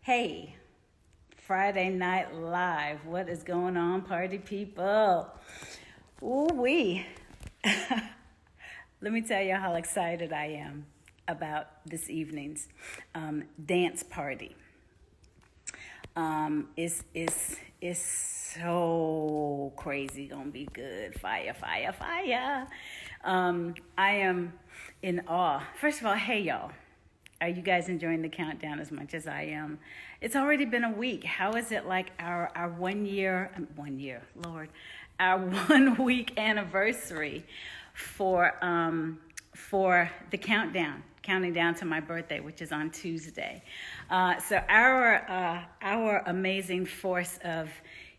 Hey, Friday Night Live. What is going on, party people? Ooh wee. Let me tell you how excited I am about this evening's dance party. It's so crazy. Gonna be good. Fire, fire, fire. I am in awe. First of all, hey y'all. Are you guys enjoying the countdown as much as I am? It's already been a week. How is it like our 1 year, Lord, our 1 week anniversary for the countdown, counting down to my birthday, which is on Tuesday. So our amazing force of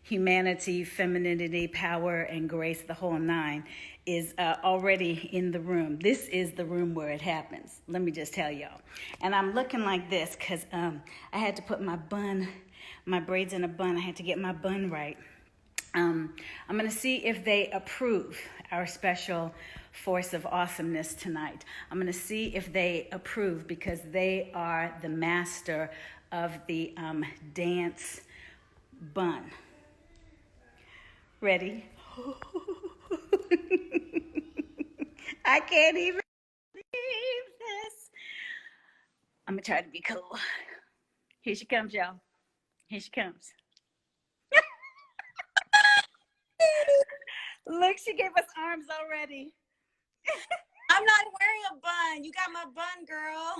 humanity, femininity, power, and grace, the whole nine, is already in the room. This is the room where it happens. Let me just tell y'all. And I'm looking like this because I had to put my braids in a bun. I had to get my bun right. I'm going to see if they approve our special force of awesomeness tonight. I'm going to see if they approve because they are the master of the dance bun. Ready? I can't even believe this. I'm going to try to be cool. Here she comes, y'all. Here she comes. Look, she gave us arms already. I'm not wearing a bun. You got my bun, girl.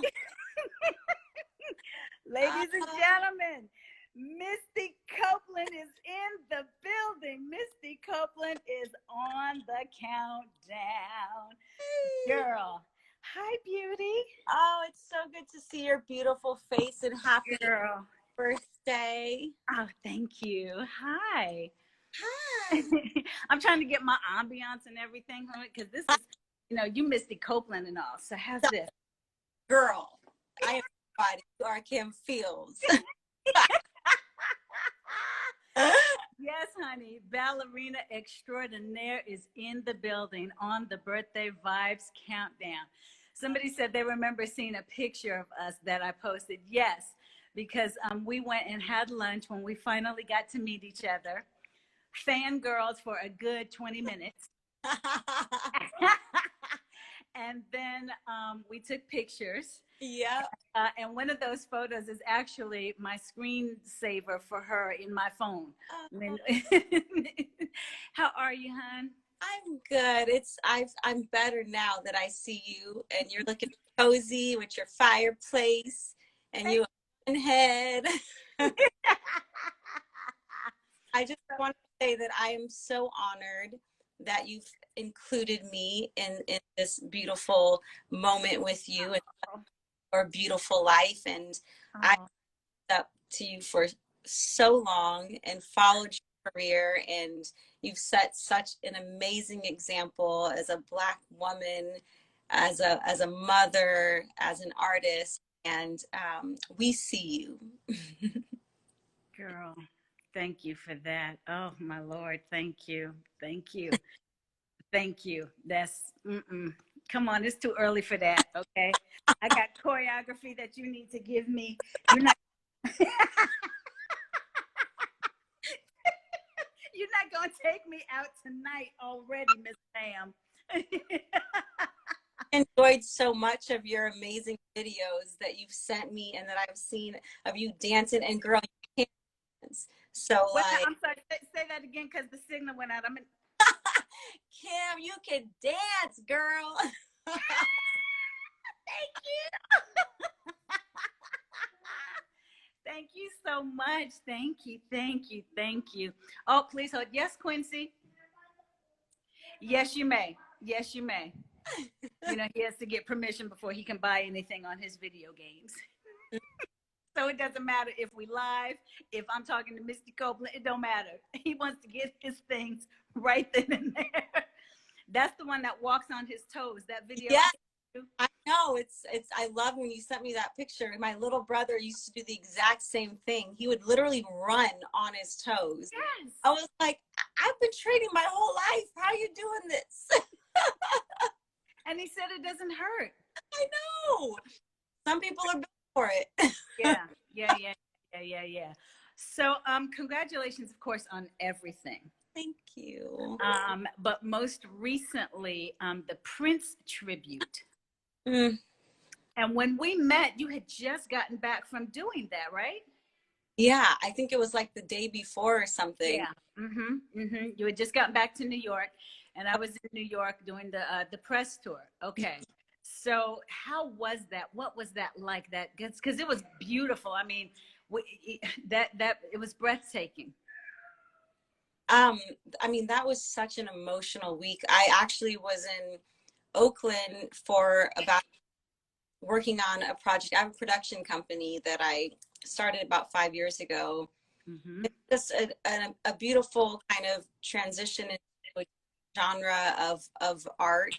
Ladies and gentlemen, Misty Copeland is in the building. Misty Copeland is on the countdown. Girl, hi, beauty. Oh, it's so good to see your beautiful face and happy Girl. birthday. Oh, thank you. Hi. Hi. I'm trying to get my ambiance and everything because this is, you Misty Copeland and all. So how's this? Girl, I am body. You are Kim Fields. Yes, honey. Ballerina extraordinaire is in the building on the Birthday Vibes Countdown. Somebody said they remember seeing a picture of us that I posted. Yes, because we went and had lunch when we finally got to meet each other. Fangirls for a good 20 minutes. And then we took pictures. Yeah. And one of those photos is actually my screensaver for her in my phone. How are you, hon? I'm good. I'm better now that I see you, and you're looking cozy with your fireplace and you head. I just want to say that I am so honored that you've included me in this beautiful moment with you and your beautiful life. And I looked up to you for so long and followed your career, and you've set such an amazing example as a Black woman, as a mother, as an artist, and we see you. Girl, thank you for that. Oh, my Lord, thank you. Thank you. Thank you. That's, come on, it's too early for that, okay? I got choreography that you need to give me. You're not You're not going to take me out tonight already, Miss Pam. Enjoyed so much of your amazing videos that you've sent me and that I've seen of you dancing, and girl, you can't dance. So I'm sorry, say that again because the signal went out. Kim, you can dance, girl. Thank you. Thank you so much. Thank you. Thank you. Thank you. Oh, please hold. Yes, Quincy. Yes, you may. Yes, you may. He has to get permission before he can buy anything on his video games. So it doesn't matter if we live, if I'm talking to Misty Copeland, it don't matter. He wants to get his things right then and there. That's the one that walks on his toes. That video. Yes, I know. It's. I love when you sent me that picture. My little brother used to do the exact same thing. He would literally run on his toes. Yes. I was like, I've been training my whole life. How are you doing this? And he said it doesn't hurt. I know. Some people are built for it. Yeah. yeah. So, congratulations, of course, on everything. Thank you. But most recently, the Prince tribute. Mm, And when we met, you had just gotten back from doing that, right? yeah, I think it was like the day before or something. Yeah. You had just gotten back to New York, and I was in New York doing the press tour. Okay. So how was that? What was that like? That because it was beautiful. I mean, that it was breathtaking. Um, I mean, that was such an emotional week. I actually was in Oakland for about working on a project. I have a production company that I started about 5 years ago. Mm-hmm. It's just a beautiful kind of transition into a genre of art.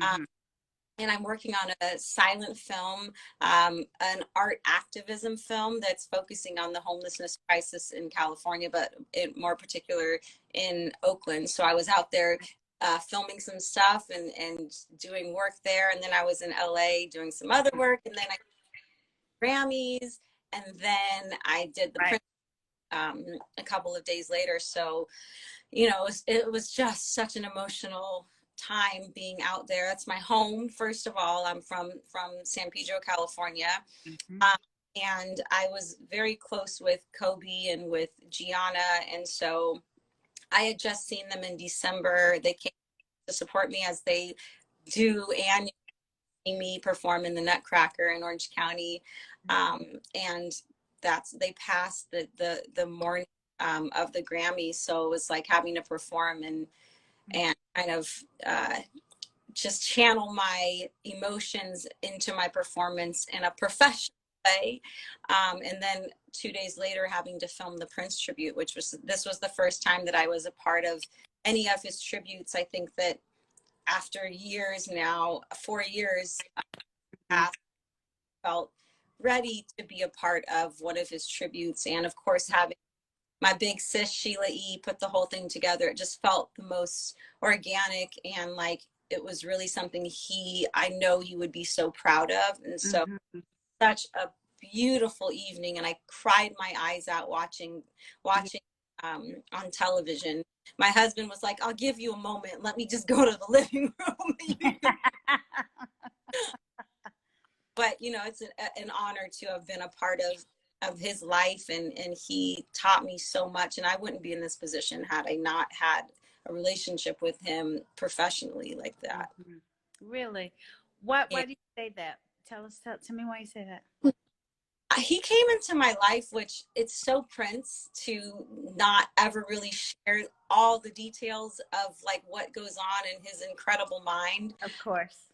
Um, Mm-hmm. and I'm working on a silent film, an art activism film that's focusing on the homelessness crisis in California, but more particular in Oakland. So I was out there filming some stuff and doing work there. And then I was in LA doing some other work. And then I Grammys. And then I did the Right. print a couple of days later. So, you know, it was just such an emotional time being out there. That's my home. First of all, I'm from San Pedro, California. Mm-hmm. Um, and I was very close with Kobe and with Gianna. And so I had just seen them in December. They came to support me as they do annually see me perform in the Nutcracker in Orange County. And they passed the morning of the Grammys. So it was like having to perform and kind of just channel my emotions into my performance in a professional way. And then 2 days later, having to film the Prince tribute, this was the first time that I was a part of any of his tributes. I think that after years now, 4 years, I felt ready to be a part of one of his tributes. And of course, having my big sis Sheila E put the whole thing together, it just felt the most organic and like it was really something I know he would be so proud of. And so Mm-hmm. such a beautiful evening, and I cried my eyes out watching on television. My husband was like, "I'll give you a moment. Let me just go to the living room." But you know, it's an honor to have been a part of his life, and he taught me so much. And I wouldn't be in this position had I not had a relationship with him professionally like that. Mm-hmm. Really? Why do you say that? Tell me why you say that. He came into my life, which it's so Prince to not ever really share all the details of like what goes on in his incredible mind. Of course.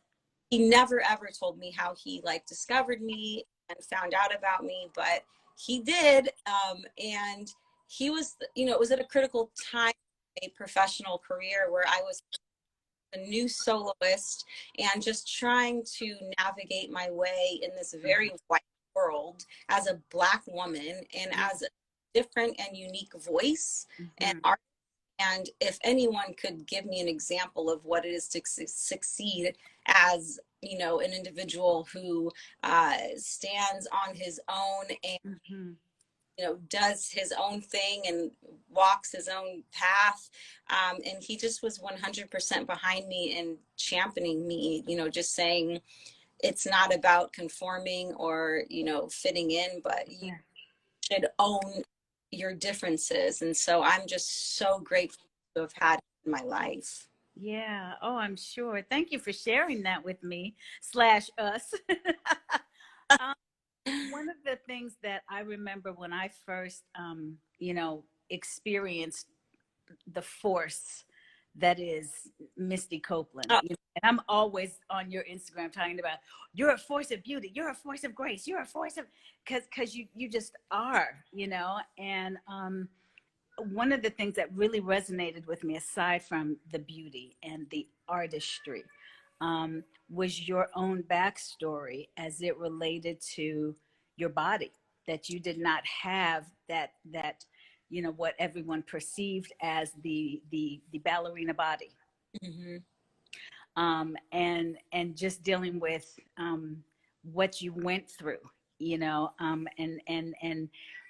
He never ever told me how he like discovered me and found out about me, but he did. And he was, you know, it was at a critical time in a professional career where I was a new soloist and just trying to navigate my way in this very white world as a Black woman and as a different and unique voice and Mm-hmm. art. And if anyone could give me an example of what it is to succeed as, you know, an individual who stands on his own and, Mm-hmm. you know, does his own thing and walks his own path. And he just was 100% behind me and championing me, you know, just saying it's not about conforming or, you know, fitting in, but you Yeah. should own your differences. And so I'm just so grateful to have had in my life. Yeah. Oh, I'm sure. Thank you for sharing that with me slash us. um, one of the things that I remember when I first, experienced the force that is Misty Copeland. Oh, And I'm always on your Instagram talking about you're a force of beauty, you're a force of grace, you're a force of because you just are, and one of the things that really resonated with me, aside from the beauty and the artistry, was your own backstory as it related to your body. That you did not have that what everyone perceived as the ballerina body, mm-hmm. and just dealing with what you went through, and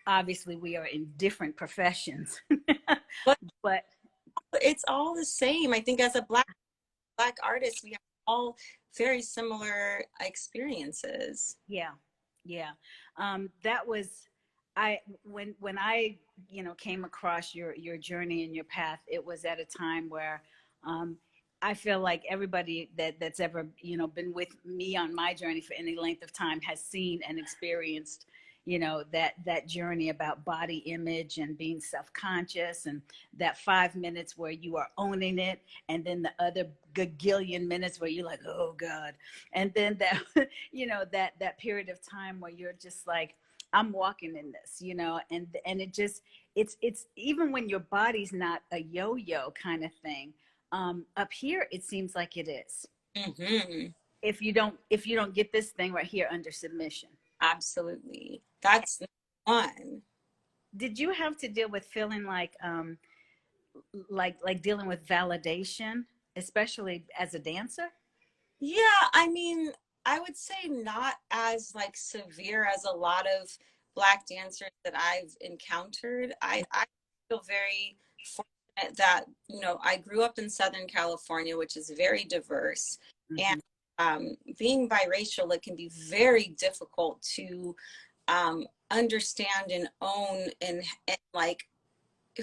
obviously we are in different professions, But but it's all the same. I think as a black artist, we have all very similar experiences. yeah, yeah. That was I when I came across your journey and your path. It was at a time where um, I feel like everybody that's ever been with me on my journey for any length of time has seen and experienced that journey about body image and being self-conscious, and that 5 minutes where you are owning it, and then the other gagillion minutes where you're like, oh God, and then that that period of time where you're just like, I'm walking in this, and it just it's even when your body's not a yo-yo kind of thing. Up here it seems like it is. Mm-hmm. If you don't get this thing right here under submission. Absolutely. That's one. Did you have to deal with feeling like dealing with validation, especially as a dancer? Yeah, I mean, I would say not as like severe as a lot of black dancers that I've encountered. I feel very fortunate that, I grew up in Southern California, which is very diverse. Mm-hmm. And being biracial, it can be very difficult to understand and own and like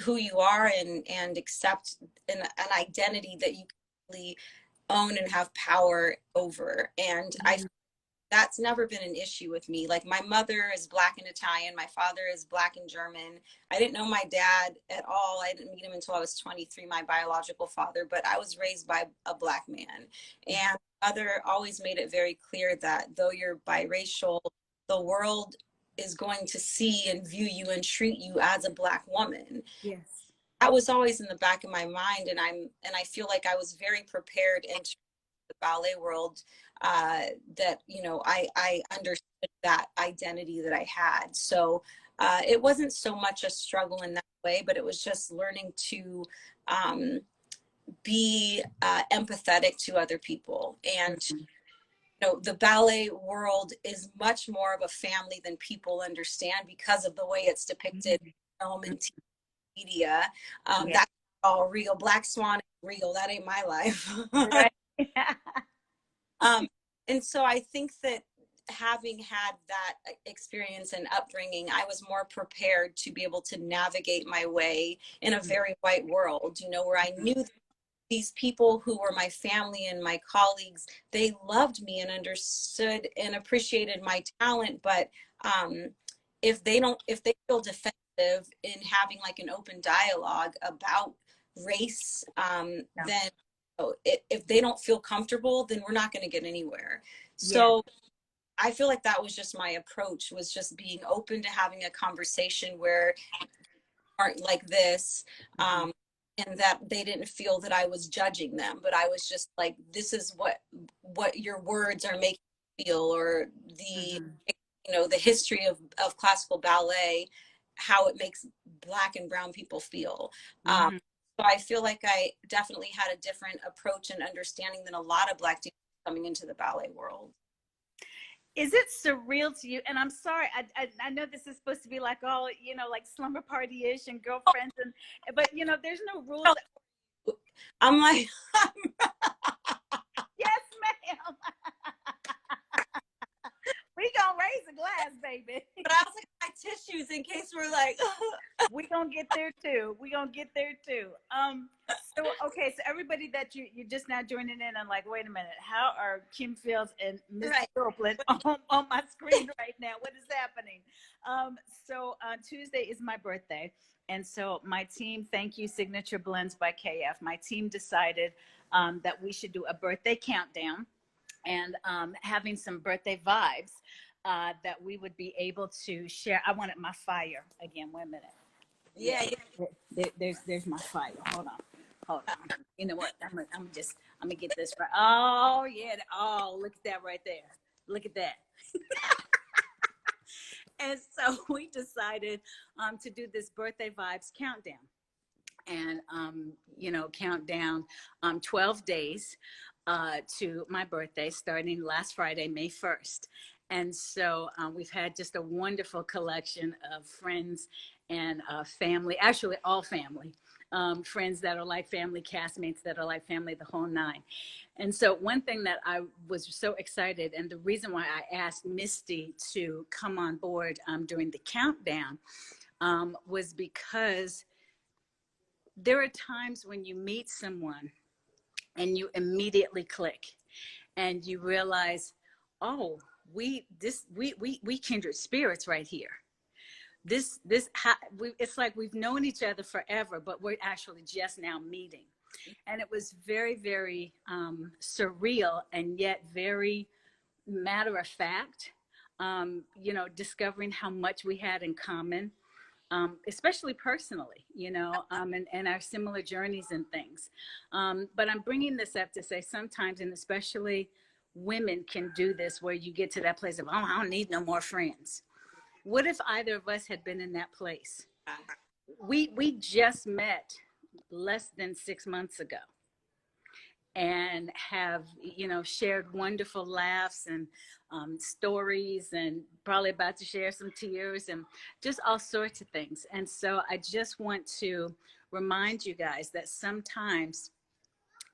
who you are and accept an identity that you can really own and have power over. And I Mm-hmm. that's never been an issue with me. Like my mother is black and Italian, my father is black and German. I didn't know my dad at all. I didn't meet him until I was 23, my biological father, but I was raised by a black man. And mother always made it very clear that though you're biracial, the world is going to see and view you and treat you as a black woman. Yes. That was always in the back of my mind, and I feel like I was very prepared into the ballet world, that I understood that identity that I had. So it wasn't so much a struggle in that way, but it was just learning to be empathetic to other people. And Mm-hmm. the ballet world is much more of a family than people understand because of the way it's depicted in film and media. Yeah. That's all real. Black Swan is real. That ain't my life. Right. um, and so I think that having had that experience and upbringing, I was more prepared to be able to navigate my way in a very white world, where I knew these people who were my family and my colleagues, they loved me and understood and appreciated my talent. But if they feel defensive in having like an open dialogue about race, Yeah. then if they don't feel comfortable, then we're not going to get anywhere. Yeah. So I feel like that was just my approach, was just being open to having a conversation where aren't like this. Mm-hmm. And that they didn't feel that I was judging them, but I was just like, this is what your words are making me feel, or the Mm-hmm. the history of classical ballet, how it makes black and brown people feel. Mm-hmm. So I feel like I definitely had a different approach and understanding than a lot of black dancers coming into the ballet world. Is it surreal to you? And I'm sorry, I know this is supposed to be like all like slumber party ish and girlfriends, but there's no rules. I'm like, Yes, ma'am. We gonna raise a glass, baby. but I was like, my tissues in case we're like, We gonna get there too. We gonna get there too. So okay, so everybody that you're just now joining in, I'm like, wait a minute, how are Kim Fields and Miss right. Girlfriend on my screen right now? What is happening? So Tuesday is my birthday, and so my team, thank you, Signature Blends by KF. My team decided that we should do a birthday countdown, and having some birthday vibes that we would be able to share. I wanted my fire again. Wait a minute. Yeah, Yeah, yeah. there's my fire. Hold on. You know what? I'm gonna get this right. Oh yeah. Oh, look at that right there. Look at that. And so we decided to do this birthday vibes countdown, and count down 12 days to my birthday, starting last Friday, May 1st. And so we've had just a wonderful collection of friends and family, actually all family, friends that are like family, castmates that are like family, the whole nine. And so one thing that I was so excited, and the reason why I asked Misty to come on board during the countdown was because there are times when you meet someone and you immediately click and you realize, oh, we kindred spirits right here. It's like we've known each other forever, but we're actually just now meeting. And it was very, very surreal, and yet very matter of fact, discovering how much we had in common, especially personally, and our similar journeys and things. But I'm bringing this up to say sometimes, and especially women can do this, where you get to that place of, oh, I don't need no more friends. What if either of us had been in that place? We just met less than 6 months ago and have, shared wonderful laughs and stories, and probably about to share some tears and just all sorts of things. And so I just want to remind you guys that sometimes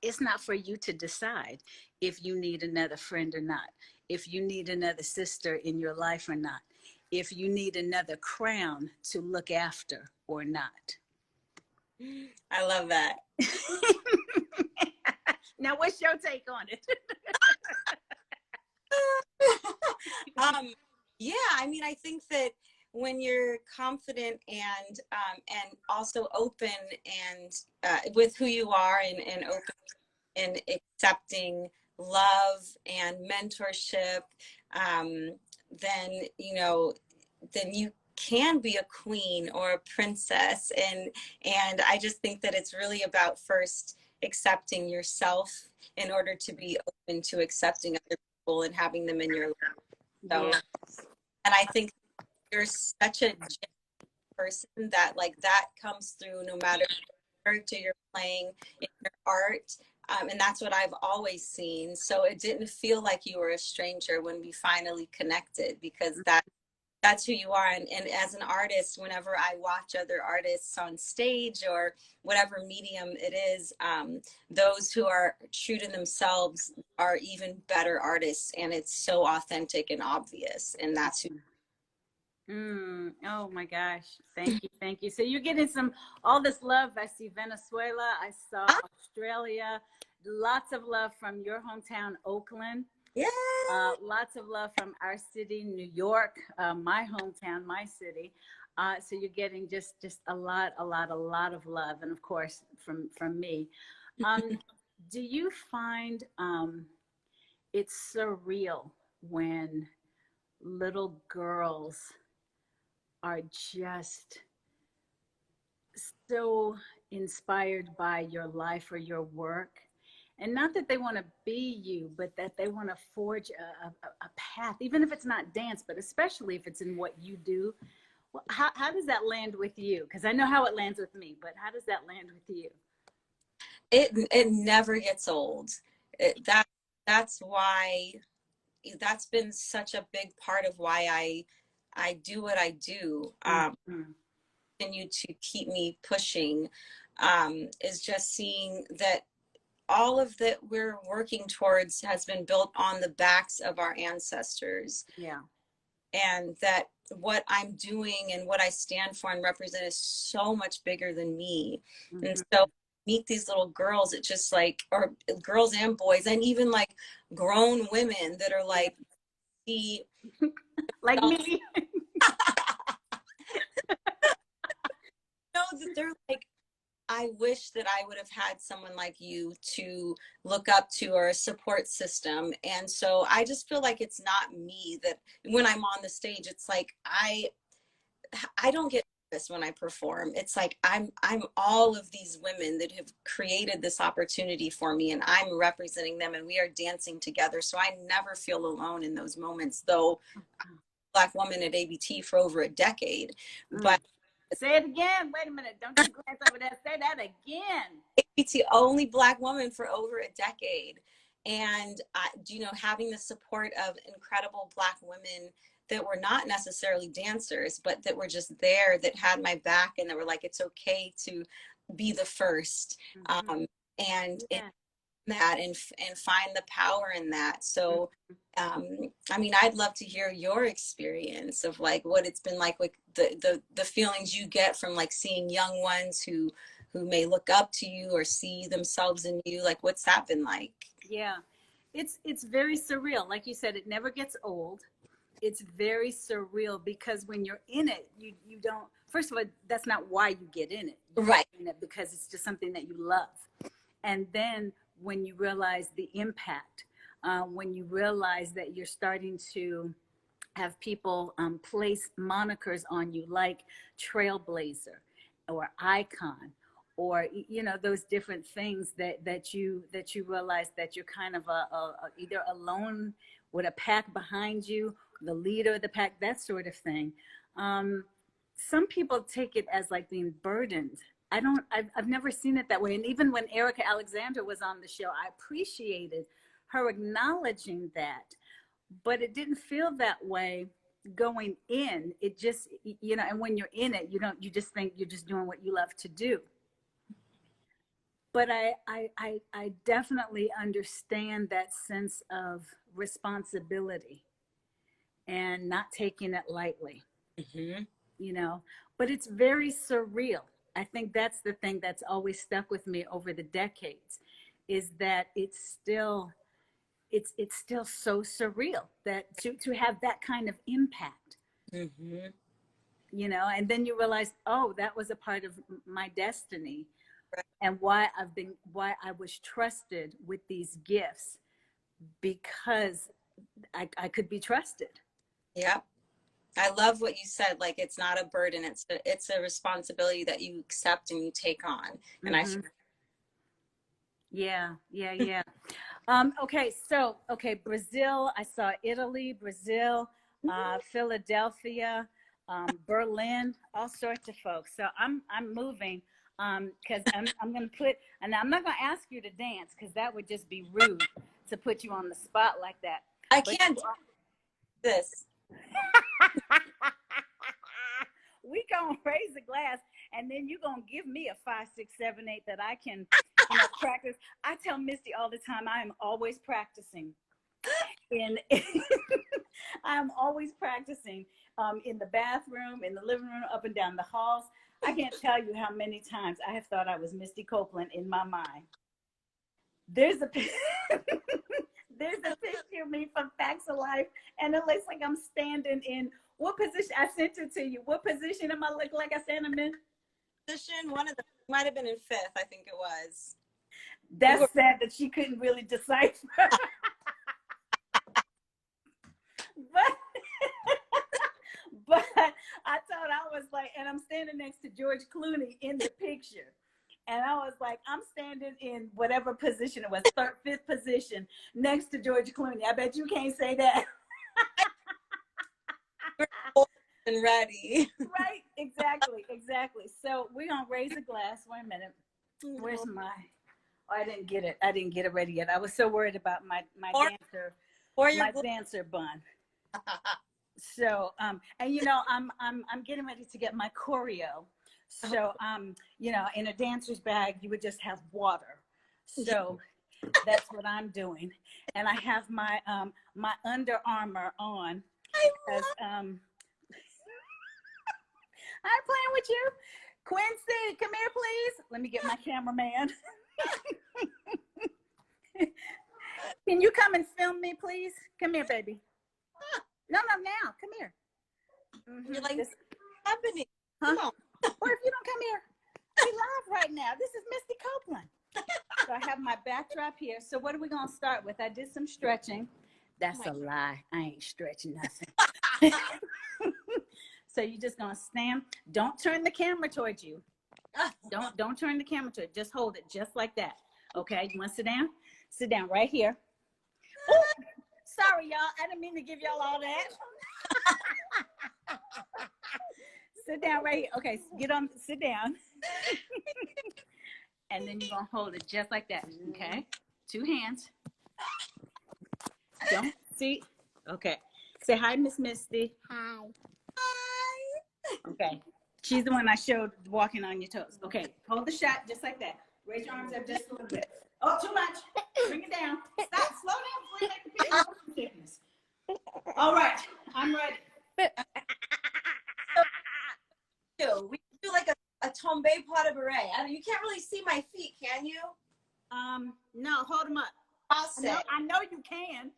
it's not for you to decide if you need another friend or not, if you need another sister in your life or not, if you need another crown to look after or not. I love that. Now, what's your take on it? Yeah, I mean, I think that when you're confident and also open and with who you are, and open and accepting love and mentorship, then then you can be a queen or a princess. And I just think that it's really about first accepting yourself in order to be open to accepting other people and having them in your life. So, Yes. and I think you're such a person that that comes through no matter what character you're playing in your art. And that's what I've always seen. So it didn't feel like you were a stranger when we finally connected, because that's who you are. And as an artist, whenever I watch other artists on stage or whatever medium it is, those who are true to themselves are even better artists. And it's so authentic and obvious. And that's who. Oh my gosh. Thank you. Thank you. So you're getting all this love. I see Venezuela. I saw Australia. Lots of love from your hometown, Oakland. Yeah. Lots of love from our city, New York, my hometown, my city. So you're getting just a lot of love, and of course from me. Do you find it's surreal when little girls are just so inspired by your life or your work? And not that they want to be you, but that they want to forge a path, even if it's not dance, but especially if it's in what you do. Well, how does that land with you? Because I know how it lands with me, but how does that land with you? It never gets old. That's why, that's been such a big part of why I do what I do. Continue to keep me pushing, is just seeing that all of that we're working towards has been built on the backs of our ancestors. Yeah. And that what I'm doing and what I stand for and represent is so much bigger than me. And so meet these little girls, it just or girls and boys, and even grown women that are like me. That they're like, I wish that I would have had someone like you to look up to, or a support system. And so I just feel like it's not me, that when I'm on the stage, it's like I don't get this when I perform. It's like I'm all of these women that have created this opportunity for me, and I'm representing them, and we are dancing together. So I never feel alone in those moments, though I'm a Black woman at ABT for over a decade. But say it again. Wait a minute. Don't you glance over there. Say that again. ABT only Black woman for over a decade. And you know, having the support of incredible Black women that were not necessarily dancers, but that were just there, that had my back, and that were like, it's okay to be the first. And Yeah. that, and find the power in that. So I mean, I'd love to hear your experience of like what it's been like with the feelings you get from like seeing young ones who may look up to you or see themselves in you. Like, what's that been like? Yeah, it's very surreal. Like you said, it never gets old. It's very surreal because when you're in it, you don't. First of all, that's not why you get in it. You Right. get in it because it's just something that you love. And then when you realize the impact, when you realize that you're starting to have people place monikers on you like trailblazer or icon, or you know, those different things that you realize that you're kind of either alone with a pack behind you, the leader of the pack, that sort of thing. Some people take it as like being burdened. I've never seen it that way. And even when Erica Alexander was on the show, I appreciated her acknowledging that, but it didn't feel that way going in. It just, you know, and when you're in it, you just think you're just doing what you love to do. But I definitely understand that sense of responsibility and not taking it lightly, you know, but it's very surreal. I think that's the thing that's always stuck with me over the decades, is that it's still so surreal that to have that kind of impact, you know, and then you realize, oh, that was a part of my destiny, and why I was trusted with these gifts, because I could be trusted. Yeah. I love what you said. Like, it's not a burden. It's a responsibility that you accept and you take on. And I feel Yeah. Okay, Brazil. I saw Italy, Brazil, Philadelphia, Berlin, all sorts of folks. So I'm moving because I'm going to put, and I'm not going to ask you to dance because that would just be rude to put you on the spot like that. I can't do this. We gonna raise a glass, and then you gonna give me a 5, 6, 7, 8 that I can, you know, practice. I tell Misty all the time, I am always practicing. I am always practicing in the bathroom, in the living room, up and down the halls. I can't tell you how many times I have thought I was Misty Copeland in my mind. There's a there's a picture of me from Facts of Life, and it looks like I'm standing in what position? I sent it to you. What position am I look like I stand in? Position, one of them might have been in 5th, I think it was. That's sad that she couldn't really decipher. but I thought I was like, and I'm standing next to George Clooney in the picture. And I was like, I'm standing in whatever position it was, 3rd, 5th position, next to George Clooney. I bet you can't say that. And ready. Right, exactly. So we're gonna raise a glass. Wait a minute. Where's my? Oh, I didn't get it ready yet. I was so worried about my dancer bun. So and you know, I'm getting ready to get my choreo. So you know, in a dancer's bag, you would just have water. So that's what I'm doing, and I have my my Under Armour on. As I'm playing with you. Quincy, come here, please. Let me get my cameraman. Can you come and film me, please? Come here, baby. No, now. Come here. You're like, what's happening? Huh? Come on. Or if you don't come here, we live right now. This is Misty Copeland. So I have my backdrop here. So what are we going to start with? I did some stretching. That's a lie. I ain't stretching nothing. So you're just gonna stand. Don't turn the camera towards you. Don't turn the camera towards. Just hold it just like that. Okay. You want to sit down? Sit down right here. Ooh, sorry, y'all. I didn't mean to give y'all all that. Sit down right here. Okay. Sit down. And then you're gonna hold it just like that. Okay. 2 hands. Don't see. Okay. Say hi, Miss Misty. Hi. Okay. She's the one I showed walking on your toes. Okay. Hold the shot just like that. Raise your arms up just a little bit. Oh, too much. Bring it down. Stop. Slow down before you make the picture. Sickness. All right. I'm ready. So we can do like a tombe pas de bourrée. You can't really see my feet, can you? No, hold them up. I know you can.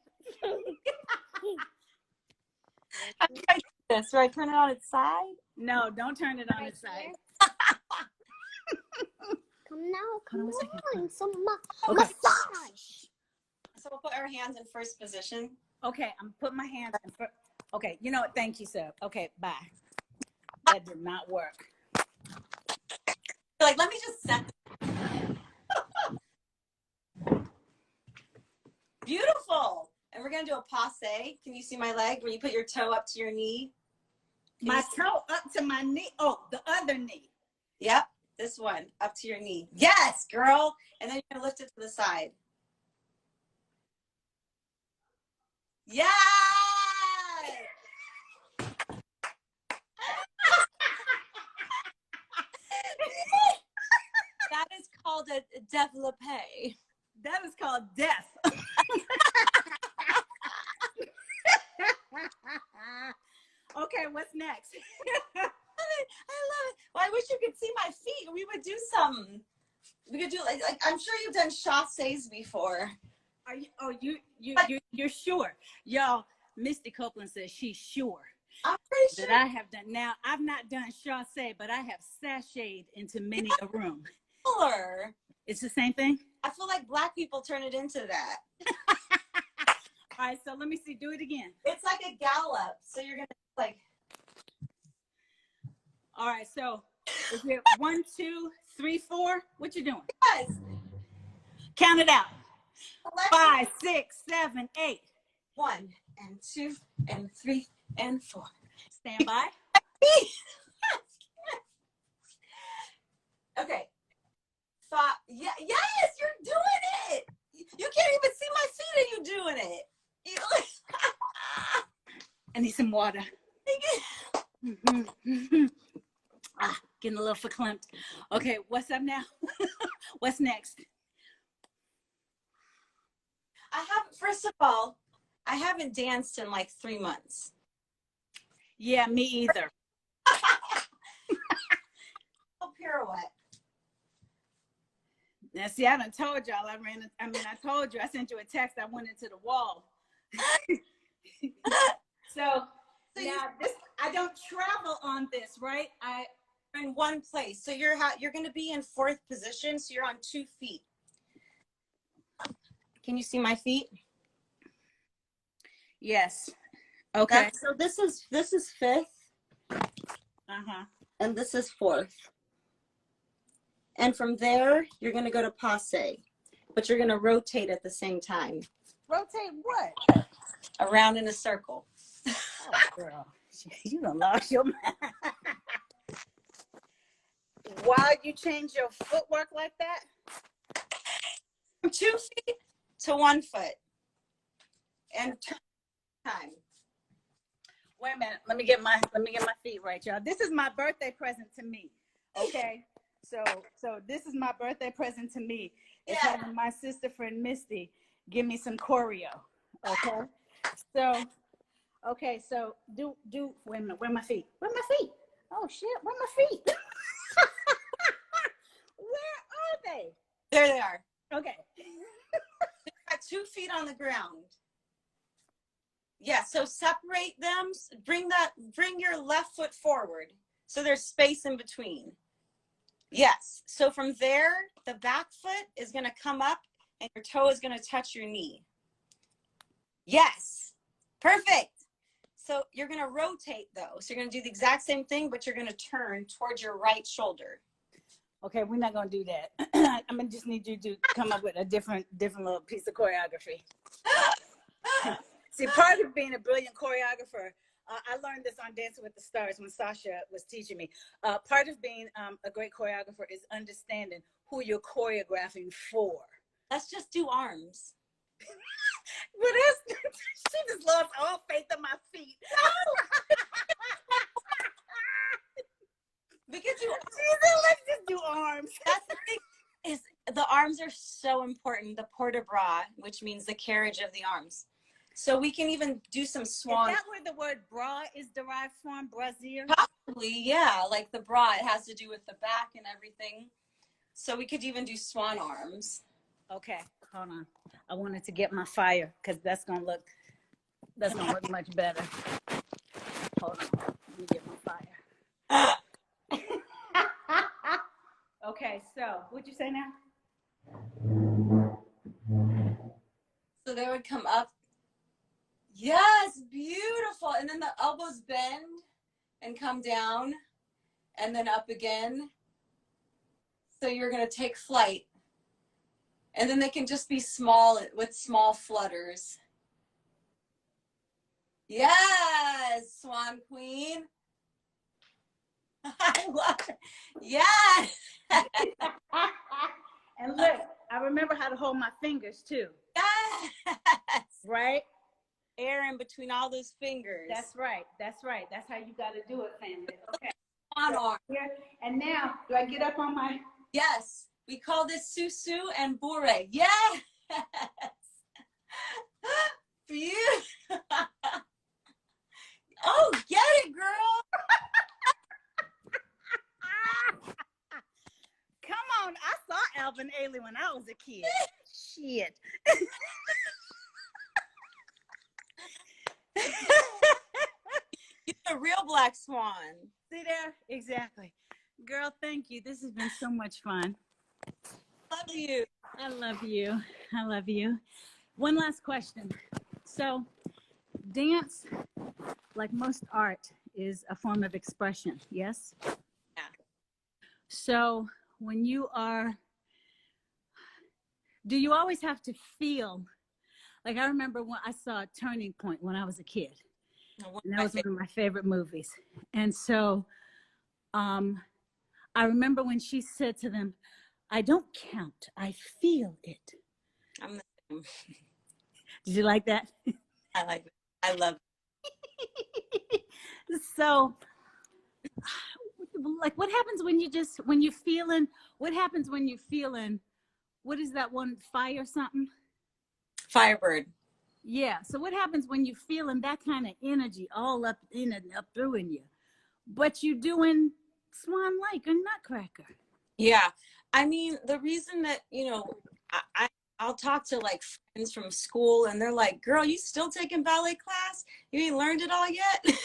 How do I do this? Do I turn it on its side? No, don't turn it on its side. Come now, come on. Some Okay. massage. So we'll put our hands in first position. Okay, I'm putting my hands in first. Okay, you know what? Thank you, sir. Okay, bye. That did not work. Like, let me just set. Beautiful. And we're going to do a passe. Can you see my leg where you put your toe up to your knee? My toe up to my knee. Oh, the other knee. Yep. This one up to your knee. Yes, girl. And then you're going to lift it to the side. Yes. That is called a développé. That is called death. Okay, what's next? I love it. Well, I wish you could see my feet. We would do some. We could do like I'm sure you've done chasses before. Are you? Oh, you're sure, y'all? Misty Copeland says she's sure I'm pretty sure that I have done. Now I've not done chasse, but I have sashayed into many a room. Similar. It's the same thing. I feel like Black people turn it into that. All right, so let me see. Do it again. It's like a gallop. So you're gonna like. All right, so is it 1, 2, 3, 4? What you doing? Yes. Count it out. Let's 5, 6, 7, 8. 1 and 2 and 3 and 4. Stand by. Okay. 5. Yeah. Yes, you're doing it. You can't even see my feet, and you doing it. I need some water. Getting a little verklempt. Okay, what's up now? What's next? First of all, I haven't danced in like 3 months. Yeah, me either. Oh, pirouette. Now, see, I done told y'all I told you, I sent you a text, I went into the wall. So now I don't travel on this, right? You're in one place. So you're going to be in 4th position. So you're on 2 feet. Can you see my feet? Yes. Okay. So this is 5th. And this is 4th. And from there, you're going to go to passe, but you're going to rotate at the same time. Rotate what? Around in a circle. Oh, girl, you done lost your mind. While you change your footwork like that? From 2 feet to 1 foot. And time. Wait a minute. Let me get my feet right, y'all. This is my birthday present to me. Okay? So this is my birthday present to me. It's having my sister friend Misty give me some choreo. Okay? So do wait a minute. Where are my feet? Where are my feet? Oh shit, where are my feet? Where are they? There they are. Okay. Got 2 feet on the ground. Yeah, so separate them. Bring your left foot forward. So there's space in between. Yes. So from there, the back foot is going to come up and your toe is going to touch your knee. Yes. Perfect. So you're going to rotate though. So you're going to do the exact same thing, but you're going to turn towards your right shoulder. Okay, we're not going to do that. I'm going to just need you to come up with a different little piece of choreography. See, part of being a brilliant choreographer, I learned this on Dancing with the Stars when Sasha was teaching me. Part of being a great choreographer is understanding who you're choreographing for. Let's just do arms. But it's, she just lost all faith in my feet. We could do. She said, let's just do arms. That's the thing. Is the arms are so important. The port de bras, which means the carriage of the arms. So we can even do some swan. Is that where the word bra is derived from? Brassiere? Probably, yeah. Like the bra, it has to do with the back and everything. So we could even do swan arms. Okay, hold on. I wanted to get my fire because that's gonna look much better. Hold on, let me get my fire. Okay, so what'd you say now? So they would come up. Yes, beautiful. And then the elbows bend and come down and then up again. So you're going to take flight. And then they can just be small with small flutters. Yes, Swan Queen. I love it. Yes. And look, I remember how to hold my fingers too. Yes. Right? Air in between all those fingers. That's right. That's right. That's how you got to do it, family. Okay. On arm. Here. And now, do I get up on my... Yes. We call this susu and bourrée. Yes. Beautiful. Oh, get it, girl. Come on. I saw Alvin Ailey when I was a kid. Shit. You're a real black swan. See there? Exactly. Girl, thank you. This has been so much fun. Love you. I love you. I love you. One last question. So, dance, like most art, is a form of expression, yes? Yeah. So, when you are, do you always have to feel, like I remember when I saw Turning Point when I was a kid. And that was one of my favorite movies. And so I remember when she said to them, I don't count, I feel it. I'm the same. Did you like that? I like it. I love it. So, like, what happens when you just, when you're feeling, what happens when you're feeling, what is that one, fire something? Firebird. Yeah. So what happens when you're feeling that kind of energy all up in and up through in you, but you're doing Swan Lake or Nutcracker? Yeah. I mean, the reason that, you know, I'll talk to like friends from school and they're like, girl, you still taking ballet class? You ain't learned it all yet?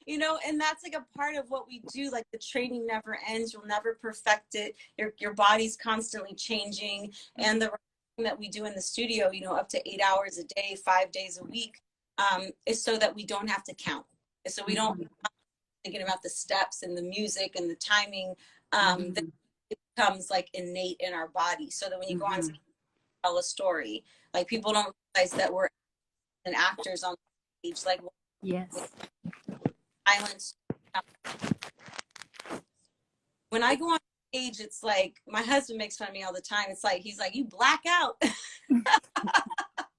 You know, and that's like a part of what we do. Like the training never ends. You'll never perfect it. Your body's constantly changing. And the that we do in the studio, you know, up to 8 hours a day, 5 days a week, is so that we don't have to count. So we don't thinking about the steps and the music and the timing, that it becomes like innate in our body. So that when you go on to tell a story, like people don't realize that we're actors on stage, like Yes. silence. When I go on stage, it's like my husband makes fun of me all the time. It's like he's like, you black out.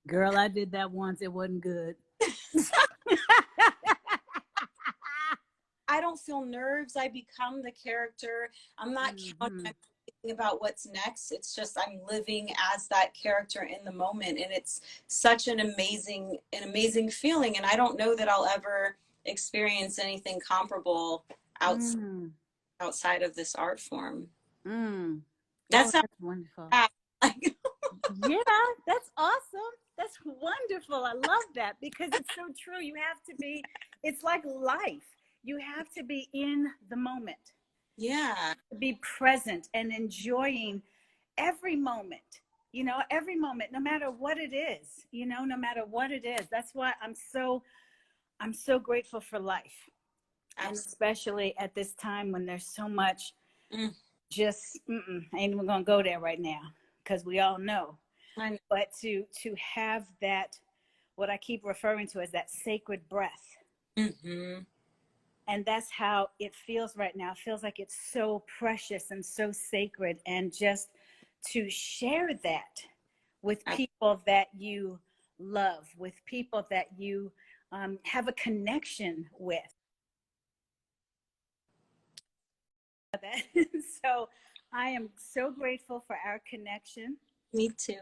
Girl, I did that once. It wasn't good. I don't feel nerves. I become the character. I'm not counting, I'm thinking about what's next. It's just I'm living as that character in the moment, and it's such an amazing feeling. And I don't know that I'll ever experience anything comparable outside of this art form. That's wonderful. Like, Yeah, that's awesome. That's wonderful. I love that because it's so true. You have to be, it's like life. You have to be in the moment. yeah. Be present and enjoying every moment, you know, every moment, no matter what it is, you know, no matter what it is. That's why I'm so grateful for life. And especially at this time when there's so much just, I ain't even gonna go there right now because we all know. But to have that, what I keep referring to as that sacred breath. And that's how it feels right now. It feels like it's so precious and so sacred. And just to share that with people that you love, with people that you have a connection with. So I am so grateful for our connection. Me too.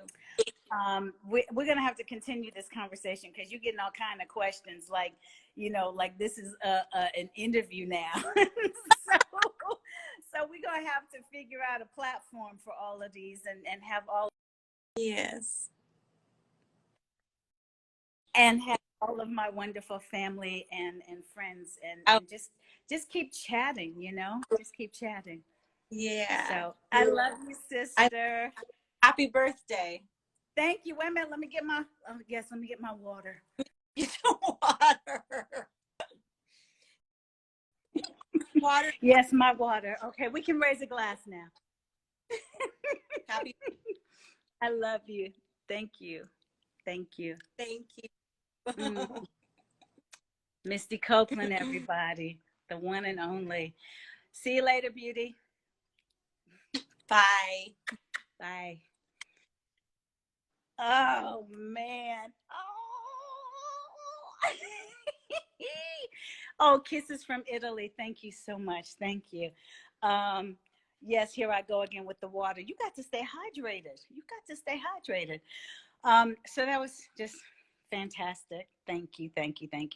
We're going to have to continue this conversation because you're getting all kind of questions like, like this is an interview now. So we're going to have to figure out a platform for all of these and have all. Yes. And have all of my wonderful family and friends and just keep chatting, just keep chatting. Yeah. So I love you, sister. Happy birthday. Thank you. Wait a minute. Let me get my water. Get the water. Water. Yes, my water. Okay, we can raise a glass now. Happy. I love you. Thank you. Thank you. Thank you. Misty Copeland, everybody. The one and only. See you later, beauty. Bye. Bye. Oh, man. Oh, kisses from Italy. Thank you so much. Thank you. Yes, here I go again with the water. You got to stay hydrated. So that was just fantastic. Thank you.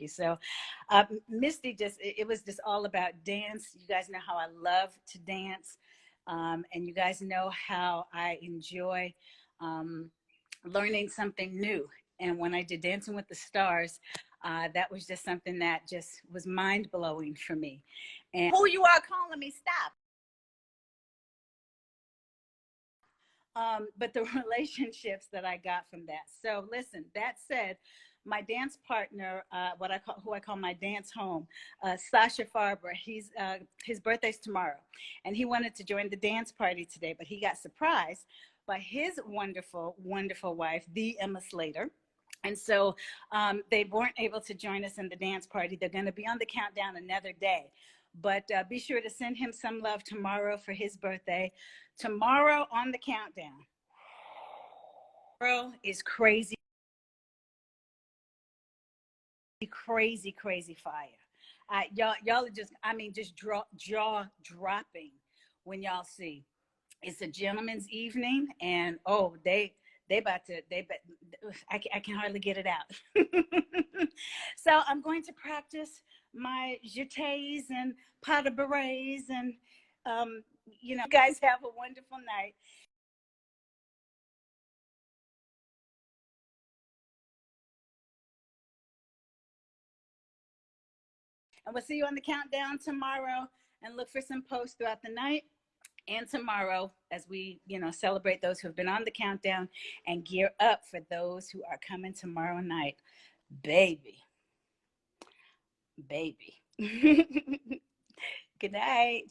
So Misty, it was just all about dance. You guys know how I love to dance. And you guys know how I enjoy learning something new. And when I did Dancing with the Stars, that was just something that just was mind-blowing for me. And who you are calling me, stop. But the relationships that I got from that. So listen, that said, my dance partner, who I call my dance home, Sasha Farber, his birthday's tomorrow, and he wanted to join the dance party today, but he got surprised by his wonderful, wonderful wife, the Emma Slater. And so they weren't able to join us in the dance party. They're going to be on the countdown another day. But be sure to send him some love tomorrow for his birthday. Tomorrow on the countdown. Tomorrow is crazy fire. Y'all are just, just jaw dropping when y'all see. It's a gentleman's evening, and I can hardly get it out. So I'm going to practice my jetés and pas de berets, and you guys have a wonderful night. And we'll see you on the countdown tomorrow, and look for some posts throughout the night and tomorrow as we, celebrate those who have been on the countdown and gear up for those who are coming tomorrow night. Baby. Good night.